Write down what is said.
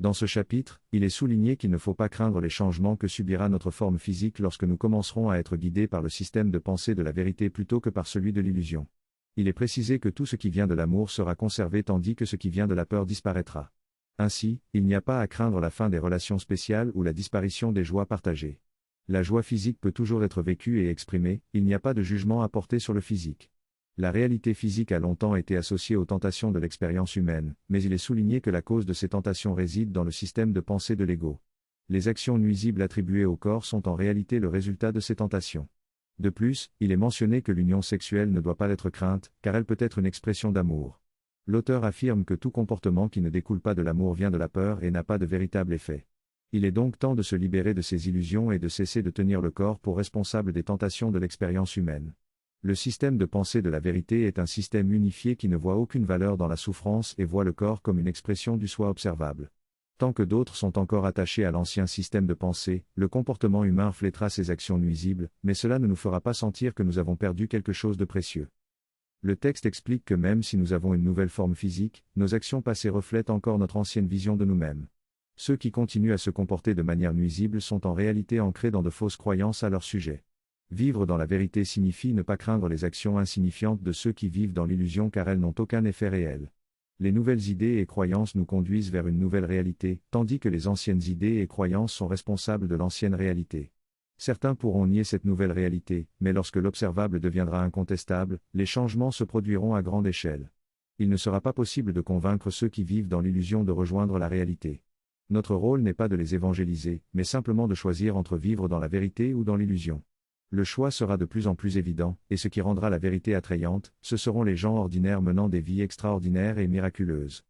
Dans ce chapitre, il est souligné qu'il ne faut pas craindre les changements que subira notre forme physique lorsque nous commencerons à être guidés par le système de pensée de la vérité plutôt que par celui de l'illusion. Il est précisé que tout ce qui vient de l'amour sera conservé tandis que ce qui vient de la peur disparaîtra. Ainsi, il n'y a pas à craindre la fin des relations spéciales ou la disparition des joies partagées. La joie physique peut toujours être vécue et exprimée, il n'y a pas de jugement à porter sur le physique. La réalité physique a longtemps été associée aux tentations de l'expérience humaine, mais il est souligné que la cause de ces tentations réside dans le système de pensée de l'ego. Les actions nuisibles attribuées au corps sont en réalité le résultat de ces tentations. De plus, il est mentionné que l'union sexuelle ne doit pas être crainte, car elle peut être une expression d'amour. L'auteur affirme que tout comportement qui ne découle pas de l'amour vient de la peur et n'a pas de véritable effet. Il est donc temps de se libérer de ces illusions et de cesser de tenir le corps pour responsable des tentations de l'expérience humaine. Le système de pensée de la vérité est un système unifié qui ne voit aucune valeur dans la souffrance et voit le corps comme une expression du soi observable. Tant que d'autres sont encore attachés à l'ancien système de pensée, le comportement humain reflétera ses actions nuisibles, mais cela ne nous fera pas sentir que nous avons perdu quelque chose de précieux. Le texte explique que même si nous avons une nouvelle forme physique, nos actions passées reflètent encore notre ancienne vision de nous-mêmes. Ceux qui continuent à se comporter de manière nuisible sont en réalité ancrés dans de fausses croyances à leur sujet. Vivre dans la vérité signifie ne pas craindre les actions insignifiantes de ceux qui vivent dans l'illusion car elles n'ont aucun effet réel. Les nouvelles idées et croyances nous conduisent vers une nouvelle réalité, tandis que les anciennes idées et croyances sont responsables de l'ancienne réalité. Certains pourront nier cette nouvelle réalité, mais lorsque l'observable deviendra incontestable, les changements se produiront à grande échelle. Il ne sera pas possible de convaincre ceux qui vivent dans l'illusion de rejoindre la réalité. Notre rôle n'est pas de les évangéliser, mais simplement de choisir entre vivre dans la vérité ou dans l'illusion. Le choix sera de plus en plus évident, et ce qui rendra la vérité attrayante, ce seront les gens ordinaires menant des vies extraordinaires et miraculeuses.